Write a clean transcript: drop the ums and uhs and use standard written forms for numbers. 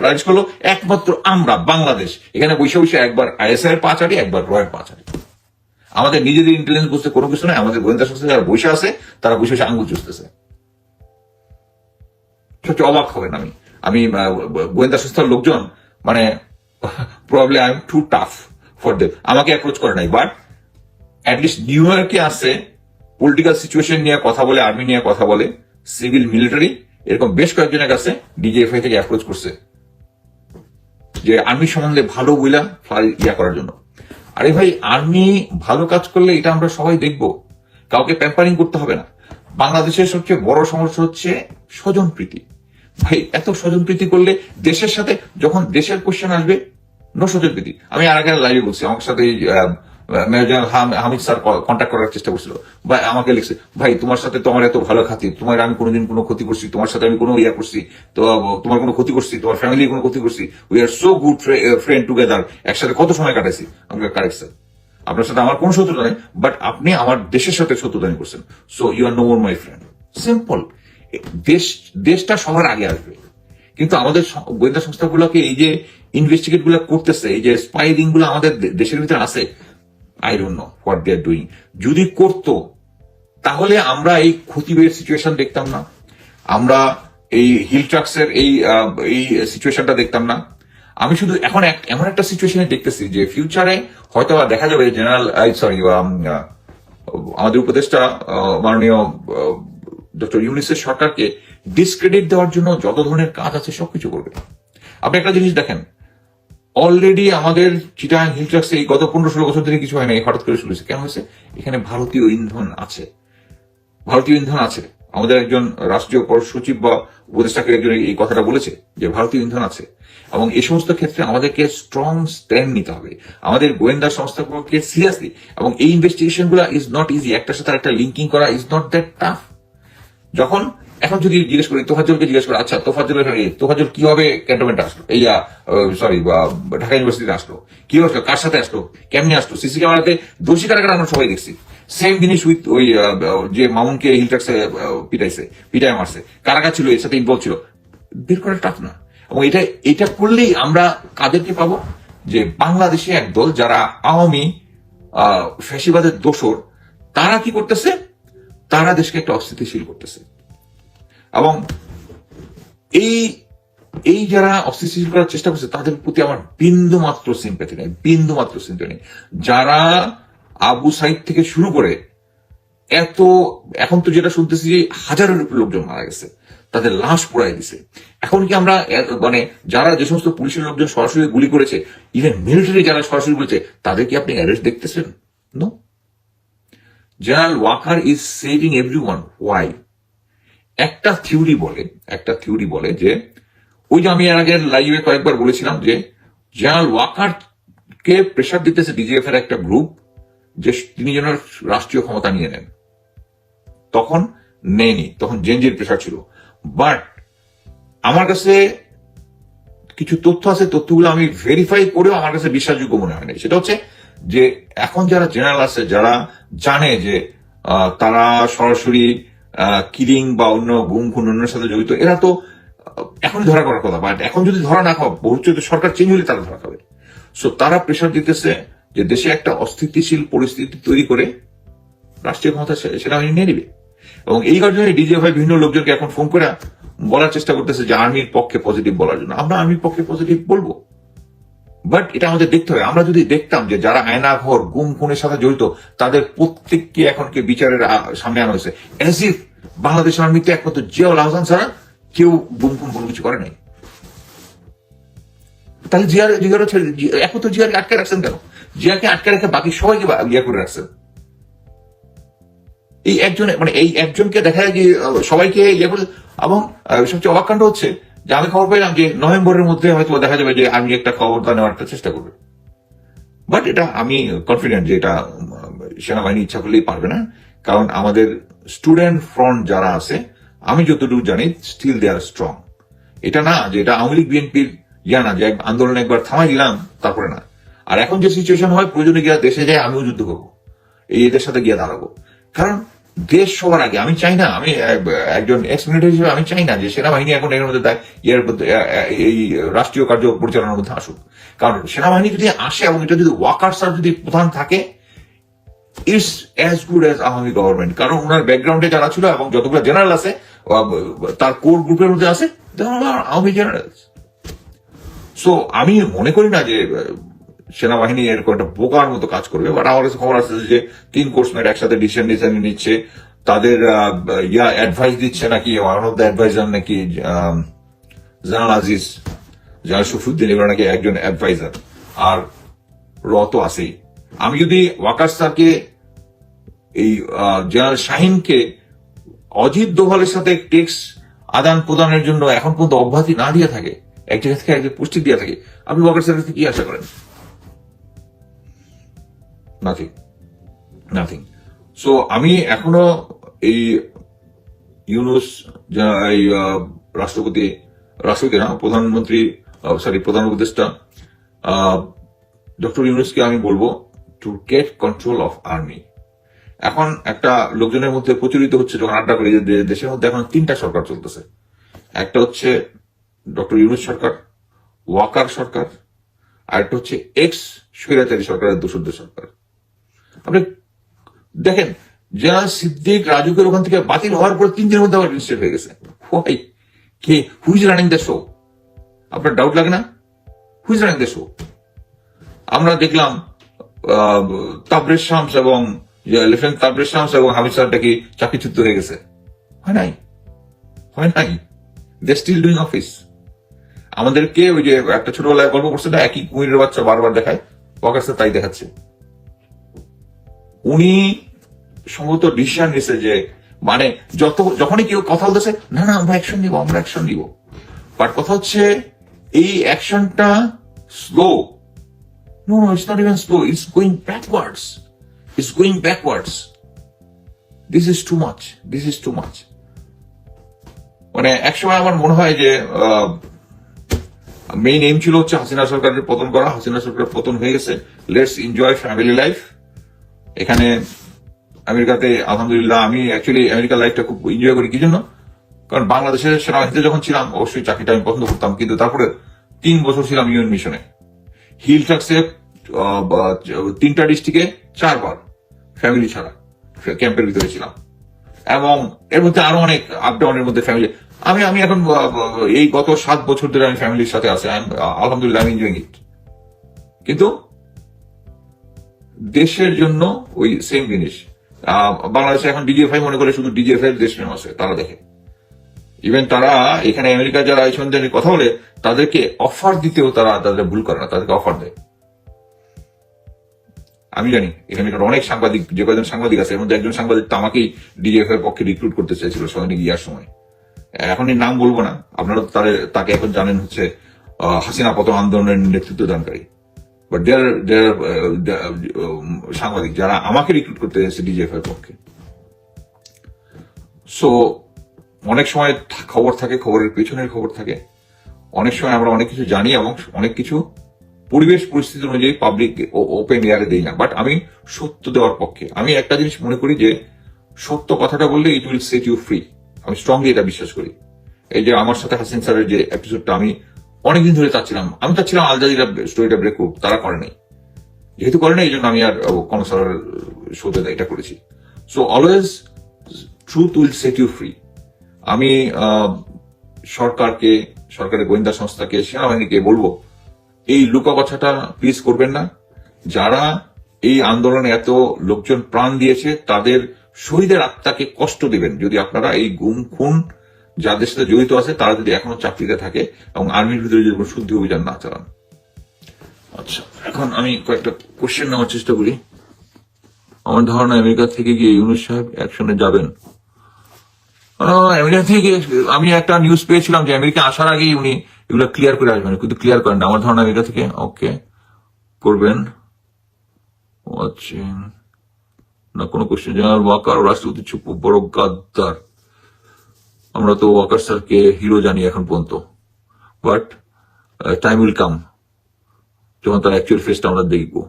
Rise করলো একমাত্র আমরা বাংলাদেশ, এখানে বসে বসে একবার আইএসআই এর পাচারি, একবার রয়ের পাচারি। আমাদের নিজেদের ইন্টেলিজেন্স বুঝতে কোনো কিছু নয়, আমাদের গোয়েন্দা সংস্থা যারা বসে আছে তারা বসে বসে আঙ্গুল চুষতেছে। সবচেয়ে অবাক হবেন আমি গোয়েন্দা সংস্থার লোকজন মানে probably I am too tough for them, আমাকে অ্যাপ্রোচ করে নাই, বাট অ্যাটলিস্ট নিউ ইয়র্কে আসে পলিটিক্যাল সিচুয়েশন নিয়ে কথা বলে, আর্মি নিয়ে কথা বলে, সিভিল মিলিটারি, এরকম বেশ কয়েকজনের কাছে ডিজিএফআই থেকে অ্যাপ্রোচ করছে যে আর্মি সম্বন্ধে ভালো বইলা ইয়া করার জন্য। আরে ভাই, আর্মি ভালো কাজ করলে এটা আমরা সবাই দেখব, কাউকে প্যাম্পারিং করতে হবে না। বাংলাদেশের সবচেয়ে বড় সমস্যা হচ্ছে স্বজনপ্রীতি। ভাই, এত স্বজনপ্রীতি করলে দেশের সাথে যখন দেশের কোশ্চেন আসবে, নো স্বজনপ্রীতি। আমি আর আগে লাইভে বলছি, আমার সাথে major general Hamid sir contact করার চেষ্টা করছিল, বা আমাকে লিখছে, ভাই তোমার সাথে তোমার এত ভালো খাতির, তোমার আমি কোনোদিন কোনো ক্ষতি করছি, তোমার সাথে আমি কোনো ইয়া করছি তো, তোমার কোনো ক্ষতি করছি, তোমার ফ্যামিলি কোনো ক্ষতি করছি, we are so good friend together, একসাথে কত সময় কাটাইছি। আমাকে কারেক্ট স্যার, আপনার সাথে আমার কোনো শত্রুতা নেই, বাট আপনি আমার দেশের সাথে শত্রুতানি করছেন, so you are no more my friend. Simple. দেশটা সবার আগে আসবে। কিন্তু আমাদের গোয়েন্দা সংস্থাগুলোকে এই যে ইনভেস্টিগেট গুলো করতেছে, এই যে স্পাইরিং গুলো আমাদের দেশের ভিতরে আছে, I don't know what they are doing. যদি করতো তাহলে আমরা এই ক্ষতিবের সিচুয়েশন দেখতাম না, আমরা এই হিল ট্রাক্সের এই সিচুয়েশনটা দেখতাম না। আমি শুধু এখন এমন একটা সিচুয়েশনে দেখতেছি যে ফিউচারে হয়তো দেখা যাবে জেনারেল আমাদের উপদেষ্টা মাননীয় ডক্টর ইউনূসের সরকারকে ডিসক্রেডিট দেওয়ার জন্য যত ধরনের কাজ আছে সবকিছু করবে। আপনি একটা জিনিস দেখেন, অলরেডি আমাদের চিটাগাং হিল ট্রাক্সে এই গত 15-16 বছর ধরে কিছু হয় না, হঠাৎ করে শুরু হয়েছে। কেন হয়েছে? এখানে ভারতীয় ইন্ধন আছে, ভারতীয় ইন্ধন আছে। আমাদের একজন রাষ্ট্রীয় সচিব বা উপদেষ্টাকে একজন এই কথাটা বলেছে যে ভারতীয় ইন্ধন আছে, এবং এই সমস্ত ক্ষেত্রে আমাদেরকে স্ট্রং স্ট্যান্ড নিতে হবে, আমাদের গোয়েন্দা সংস্থাগুলোকে সিরিয়াসলি। এবং এই ইনভেস্টিগেশন গুলা ইজ নট ইজি, একটার সাথে একটা লিঙ্কিং করা ইজ নট দ্যাট টাফ। যখন এখন যদি জিজ্ঞেস করি, তোফাজ্জলকে জিজ্ঞেস করি, আচ্ছা তোফাজ্জল কিভাবে ক্যান্টনমেন্টে আসলো, ঢাকা ইউনিভার্সিটিতে আসলো, কি আসলো, কার সাথে আসলো, কেমনি আসলো, সিসি ক্যামেরাতে দোষী কারা আমরা সবাই দেখছি। সেম জিনিস উইথ ওই যে মামুনকে হিল ট্যাক্সে পিটায় মারছে, কারা ছিল এর সাথে ইনভলভ ছিল, বের করা টাফ না। এবং এটা করলেই আমরা কাদেরকে পাবো, যে বাংলাদেশে একদল যারা আওয়ামী ফ্যাসিবাদের দোসর, তারা কি করতেছে, তারা দেশকে একটা অস্থিতিশীল করতেছে। এবং এই যারা অস্থিতিশীল করার চেষ্টা করছে তাদের প্রতি আমার বিন্দু মাত্র সিম্প্যাথি নেই, বিন্দু মাত্র সিম্প্যাথি নেই। যারা আবু সাইদ থেকে শুরু করে এখন তো যেটা শুনতেছি যে হাজারের উপর লোকজন মারা গেছে, তাদের লাশ পোড়াই দিছে। এখন কি আমরা মানে যারা যে সমস্ত পুলিশের লোকজন সরাসরি গুলি করেছে, ইভেন মিলিটারি যারা সরাসরি বলেছে, তাদের কি আপনি অ্যারেস্ট দেখতেছেন? No. General Waker is saving everyone. Why? একটা থিওরি বলে যে, ওই যে আমি এর আগের লাইভে কয়েকবার বলেছিলাম যে জেনারেল ওয়াকার কে প্রেশার দিতেছে ডিজিএফ এর একটা গ্রুপ, যে তিনি যেন রাষ্ট্রীয় ক্ষমতা নিয়ে নেন। তখন নেয়নি, তখন জেনজির প্রেশার ছিল। বাট আমার কাছে কিছু তথ্য আছে, তথ্যগুলো আমি ভেরিফাই করেও আমার কাছে বিশ্বাসযোগ্য মনে হয় না। সেটা হচ্ছে যে এখন যারা জেনারেল আছে, যারা জানে যে তারা সরাসরি কিলিং বা অন্য গুম খুন অন্যের সাথে জড়িত, এরা তো এখন ধরা করার কথা। বাট এখন যদি ধরা না খাওয়া, ভবিষ্যতে সরকার চেঞ্জ হলে তারা ধরা খাবে। সো তারা প্রেশার দিতেছে যে দেশে একটা অস্থিতিশীল পরিস্থিতি তৈরি করে রাষ্ট্রীয় ক্ষমতা সেনাবাহিনী নিয়ে নিবে। এবং এই কারণে ডিজিএফআই বিভিন্ন লোকজনকে এখন ফোন করে বলার চেষ্টা করতেছে যে আর্মির পক্ষে পজিটিভ বলার জন্য। আমরা আর্মির পক্ষে পজিটিভ বলবো, বাট এটা আমাদের দেখতে হবে। আমরা যদি দেখতাম যে যারা আয়নাঘর গুম খুনের সাথে জড়িত, তাদের প্রত্যেককে এখন বিচারের সামনে আনা হয়েছে, অ্যাজ ইফ বাংলাদেশ আর্মিতে একমাত্র জিয়াউল আহসান ছাড়া কেউ গুম খুন কোনো কিছু করে নাই। তাহলে একমাত্র জিয়াকে আটকে রাখছেন কেন? জিয়াকে আটকে রেখে বাকি সবাইকে ইয়ে করে রাখছেন। এই একজনকে দেখা যায় যে সবাইকে ইয়ে করে। এবং সবচেয়ে অবাক কাণ্ড হচ্ছে যে আমি খবর পেলাম যে নভেম্বরের মধ্যে হয়তো দেখা যাবে যে আর্মি একটা খবরটা নেওয়ার একটা চেষ্টা করবে। বাট এটা আমি কনফিডেন্ট যে এটা সেনাবাহিনী ইচ্ছা করলেই পারবে না, কারণ আমাদের স্টুডেন্ট ফ্রন্ট যারা আছে, আমি যতটুকু জানি স্টিল দে আর স্ট্রং। এটা না যে এটা আওয়ামী লীগ বিএনপির না যে আন্দোলন একবার থামাই দিলাম তারপরে না। আর এখন যে সিচুয়েশন হয়, প্রয়োজনে গিয়ে দেশে যায় আমিও যুদ্ধ করবো, এদের সাথে গিয়ে দাঁড়াবো। কারণ দেশ সবার আগে। আমি চাই না, আমি একজন এক্স মিলিটারি হিসেবে আমি চাই না যে সেনাবাহিনী এখন এর মধ্যে এই রাষ্ট্রীয় কার্য পরিচালনার মধ্যে আসুক। কারণ সেনাবাহিনী যদি আসে এবং এটা যদি ওয়াকার্স যদি প্রধান থাকে, it's as good as Awami government. কারণ ওনার ব্যাকগ্রাউন্ডে যারা ছিল এবং যতগুলো জেনারেল আছে তার কোর গ্রুপের মধ্যে আছে আওয়ামী জেনারেল। সো আমি মনে করি না যে সেনাবাহিনী এরকম একটা বোকার মতো কাজ করবে। বাট আমার কাছে খবর আছে যে 3 কোর্সমেট একসাথে ডিসিশন নিচ্ছে, তাদের অ্যাডভাইস দিচ্ছে নাকি, ওয়ান অফ দ্য অ্যাডভাইজার নাকি জানাল আজিজ, জানাল শফিউদ্দিন, এগুলো নাকি একজন অ্যাডভাইজার, আর র তো আছেই। আমি যদি ওয়াকার স্যারকে, এই জেনারেল শাহিনকে অজিত দোভালের সাথে টেক্সট আদান প্রদানের জন্য এখন পর্যন্ত অব্যাহতি না দিয়ে থাকে, এক জায়গা থেকে একজন পুষ্টি দিয়ে থাকে, আপনি ওয়াকার স্যারের কাছে কি আশা করেন? নাথিং। সো আমি এখনো এই ইউনুস, এই রাষ্ট্রপতি না, প্রধানমন্ত্রী, প্রধান উপদেষ্টা ডক্টর ইউনুসকে আমি বলবো to get control of army. এখন একটা লোকজনের মধ্যে প্রচলিত হচ্ছে, যখন আড্ডা করি, যে দেশের মধ্যে এখন 3টা সরকার চলতেছে। একটা হচ্ছে ডক্টর ইউনুস সরকার, ওয়াকার সরকার, আর একটা হচ্ছে এক্স স্বৈরাচারী সরকারের দোসরদের সরকার। আপনি দেখেন, জেনারেল সিদ্দিক রাজুকের ওখান থেকে বাতিল হওয়ার পর 3 দিনের মধ্যে আবার রেজিস্টার হয়ে গেছে। Who is running the show? আপনার ডাউট লাগে না? Who is running the show? আমরা দেখলাম তাবরেজ শামস এবং লেফটেন্যান্ট তাবরেজ শামস এবং হামিদ স্যারটা কি চাকরিচ্যুত হয়ে গেছে? হয় নাই। দে স্টিল ডুইং অফিস। আমাদেরকে ওই যে একটা ছোটবেলায় গল্প করছে না, একই কুমিরের বাচ্চা বারবার দেখায়, ওয়াকার স্যার তাই দেখাচ্ছে। উনি সম্ভবত ডিসিশন নিছে যে, মানে যখনই কেউ কথা বলতেছে, না আমরা অ্যাকশন নিব, বাট কথা হচ্ছে এই অ্যাকশনটা slow. No, it's not even slow. It's going backwards. This is too much. মানে একসময় আমার মনে হয় যে মেইন এইম ছিল হচ্ছে হাসিনা সরকারের পতন করা। হাসিনা সরকারের পতন হয়ে গেছে, লেটস এনজয় ফ্যামিলি লাইফ। এখানে আমেরিকাতে আলহামদুলিল্লাহ, আমি অ্যাকচুয়ালি আমেরিকার লাইফটা খুব এনজয় করি। কি জন্য? কারণ বাংলাদেশের সেনাবাহিনীতে যখন ছিলাম অবশ্যই চাকরিটা আমি পছন্দ করতাম, কিন্তু তারপরে 3 বছর ছিলাম ইউএন মিশনে। হিল ট্রাক্সে 3টা ডিস্ট্রিক্টে 4 বার ফ্যামিলি ছাড়া ক্যাম্পের ভিতরে ছিলাম, এবং এর মধ্যে আরো অনেক আপ ডাউনের মধ্যে ফ্যামিলি। আমি এখন এই গত 7 বছর ধরে আমি ফ্যামিলির সাথে আছি, আলহামদুলিল্লাহ আমি এনজয়িং ইট। কিন্তু দেশের জন্য ওই সেম জিনিস। বাংলাদেশে এখন ডিজিএফআই মনে করে শুধু ডিজিএফআই দেশ প্রেম আছে, তারা দেখে। ইভেন তারা এখানে আমেরিকা যারা এই সন্ধানে কথা বলে, তাদেরকে অফার দিতেও তারা তাদের ভুল করে না, তাদেরকে অফার দেয়। আমি জানি এখানে অনেক সাংবাদিক, যে কয়েকজন সাংবাদিক আছে, এর মধ্যে একজন সাংবাদিক তো আমাকেই ডিজিএফআই এর পক্ষে রিক্রুট করতে চাইছিল সৈনিক ইয়ার সময়। এখন এই নাম বলবো না, আপনারা তাকে এখন জানেন হচ্ছে হাসিনা পতন আন্দোলনের নেতৃত্ব দানকারী। বাট দেয়ার সাংবাদিক যারা আমাকে রিক্রুট করতে এসেছে ডিজিএফআই এর পক্ষে। সো অনেক সময় খবর থাকে, খবরের পেছনের খবর থাকে। অনেক সময় আমরা অনেক কিছু জানি এবং অনেক কিছু পরিবেশ পরিস্থিতি অনুযায়ী পাবলিক ওপেন এয়ারে দেই না। বাট আমি সত্য দেওয়ার পক্ষে। আমি একটা জিনিস মনে করি যে সত্য কথাটা বললে it will set you free. আমি স্ট্রংলি এটা বিশ্বাস করি। এই যে আমার সাথে হাসিন স্যারের যে এপিসোডটা আমি অনেকদিন ধরে চাচ্ছিলাম আল জাজিরা স্টোরিটা ব্রেক করুক, তারা করে নাই। যেহেতু করে নাই, এই জন্য আমি আর কনসার্টের শোতে এটা করেছি। So always truth will set you free. আমি সরকারের গোয়েন্দা সংস্থাকে, সেনাবাহিনীকে বলবো, এই লুকা কথাটা প্লিজ করবেন না। যারা এই আন্দোলনে এত লোকজন প্রাণ দিয়েছে, তাদের শহীদের আত্মাকে কষ্ট দিবেন যদি আপনারা এই গুম খুন যাদের সাথে জড়িত আছে তারা যদি এখনো চাকরিতে থাকে এবং আর্মির ভিতরে যদি কোনো শুদ্ধি অভিযান না চালান। আচ্ছা, এখন আমি কয়েকটা কোশ্চেন নেওয়ার চেষ্টা করি। আমার ধারণা আমেরিকা থেকে গিয়ে ইউনুস সাহেব অ্যাকশনে যাবেন। আমেরিকা থেকে আমি একটা নিউজ পেয়েছিলাম যে আমেরিকা আসার আগেই উনি এগুলো ক্লিয়ার করে আসবেন, কিন্তু ক্লিয়ার করেন না। আমার ধারণা আমেরিকা থেকে ওকে করবেন। না কোনো কোশ্চেন। জেনারেল ওয়াকার রাষ্ট্রপতি চুপ, বড় গাদ্দার। আমরা তো ওয়াকার স্যারকে হিরো জানি এখন পর্যন্ত, বাট টাইম উইল কাম যখন তার অ্যাকচুয়াল ফেসটা আমরা দেখবো।